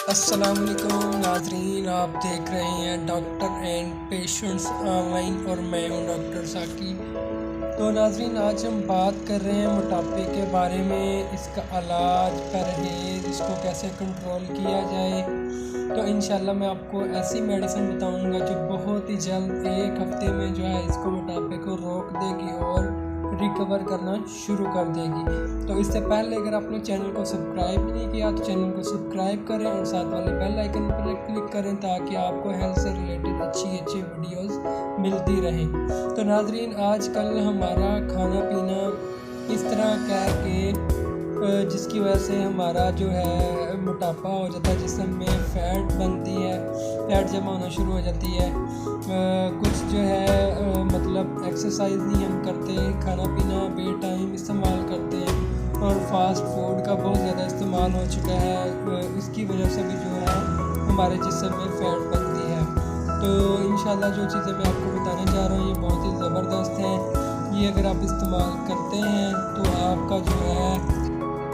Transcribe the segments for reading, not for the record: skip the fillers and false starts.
अस्सलामुअलैकुम नाजरीन, आप देख रहे हैं डॉक्टर एंड पेशेंट्स ऑनलाइन और मैं हूं डॉक्टर साकी। तो नाजरीन, आज हम बात कर रहे हैं मोटापे के बारे में, इसका इलाज, परहेज़, इसको कैसे कंट्रोल किया जाए। तो इंशाल्लाह मैं आपको ऐसी मेडिसिन बताऊंगा जो बहुत ही जल्द एक हफ्ते में जो है इसको मोटापे को रोक देगी और रिकवर करना शुरू कर देगी। तो इससे पहले अगर आपने चैनल को सब्सक्राइब नहीं किया तो चैनल को सब्सक्राइब करें और साथ वाले बेल आइकन पर क्लिक करें ताकि आपको हेल्थ से रिलेटेड अच्छी वीडियोस मिलती रहें। तो नाजरीन, आजकल हमारा खाना पीना इस तरह का है कि जिसकी वजह से हमारा जो है मोटापा हो जाता है, जिसम में फ़ैट बनती है, फ़ैट जमा होना शुरू हो जाती है। कुछ जो है मतलब एक्सरसाइज नहीं हम करते, खाना पीना बे टाइम इस्तेमाल करते हैं और फास्ट फूड का बहुत ज़्यादा इस्तेमाल हो चुका है। इसकी वजह से भी जो है हमारे जिस्म में फ़ैट बनती है। तो इंशाल्लाह जो चीज़ें मैं आपको बताने जा रहा हूँ ये बहुत ही ज़बरदस्त हैं। ये अगर आप इस्तेमाल करते हैं तो आपका जो है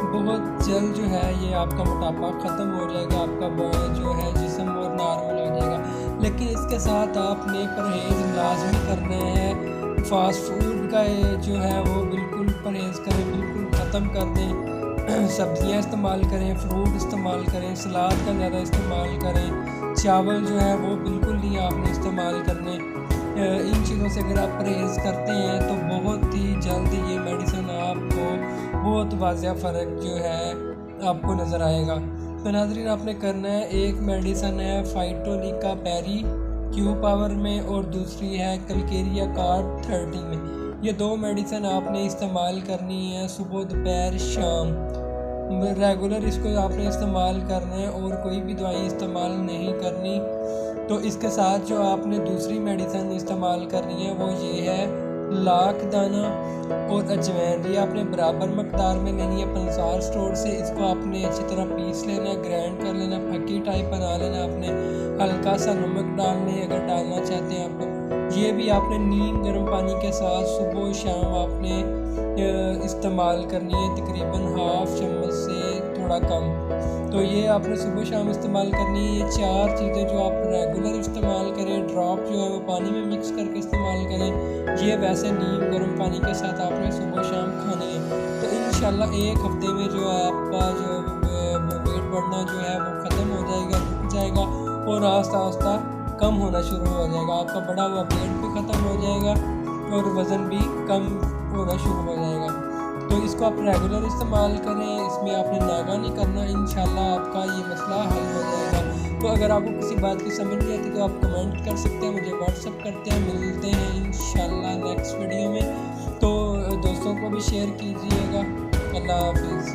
बहुत जल्द जो है ये आपका मोटापा ख़त्म हो जाएगा, आपका जो है जिस्म और नॉर्मल हो जाएगा। लेकिन इसके साथ आपने परहेज़ लाजमी करना है। फास्ट फूड का जो है वो बिल्कुल परहेज़ करें, बिल्कुल ख़त्म कर दें। सब्ज़ियाँ इस्तेमाल करें, फ्रूट इस्तेमाल करें, सलाद का ज़्यादा इस्तेमाल करें। चावल जो है वो बिल्कुल नहीं आपने इस्तेमाल करने। इन चीज़ों से अगर आप परहेज़ करते हैं तो बहुत ही जल्द ये मेडिसिन आपको बहुत वाज़िया फ़र्क जो है आपको नज़र आएगा। तो नाज़रीन, आपने करना है, एक मेडिसिन है फाइटोलिका पेरी क्यू पावर में और दूसरी है कलकेरिया कार्ड 30 में। ये दो मेडिसिन आपने इस्तेमाल करनी है सुबह दोपहर शाम, रेगुलर इसको आपने इस्तेमाल करना है और कोई भी दवाई इस्तेमाल नहीं करनी। तो इसके साथ जो आपने दूसरी मेडिसिन इस्तेमाल करनी है वो ये है लाख दाना और अजवैन। ये आपने बराबर मकदार में लेनी है पंसार स्टोर से। इसको आपने अच्छी तरह पीस लेना, ग्राइंड कर लेना, फकी टाइप बना लेना। आपने हल्का सा नमक डालने अगर डालना चाहते हैं आप। ये भी आपने नीम गर्म पानी के साथ सुबह शाम आपने इस्तेमाल करनी है, तकरीबन हाफ चम्मच से थोड़ा कम। तो ये आपने सुबह शाम इस्तेमाल करनी है। ये चार चीज़ें जो आप रेगुलर इस्तेमाल करें, ड्रॉप जो है वो पानी में मिक्स करके इस्तेमाल करें। ये वैसे नीम गर्म पानी के साथ आपने सुबह शाम खानी है। तो इंशाल्लाह एक हफ्ते में जो है आपका जो वेट बढ़ना जो है वो ख़त्म हो जाएगा, रुक जाएगा और आस्ता आस्ता कम होना शुरू हो जाएगा। आपका बढ़ा हुआ वेट भी ख़त्म हो जाएगा और वज़न भी कम होना शुरू हो जाएगा। तो इसको आप रेगुलर इस्तेमाल करें, इसमें आपने नागा नहीं करना। इंशाल्लाह आपका ये मसला हल हो जाएगा। तो अगर आपको किसी बात की समझ नहीं आती तो आप कमेंट कर सकते हैं, मुझे व्हाट्सअप करते हैं। मिलते हैं इंशाल्लाह नेक्स्ट वीडियो में। तो दोस्तों को भी शेयर कीजिएगा। अल्लाह हाफिज़।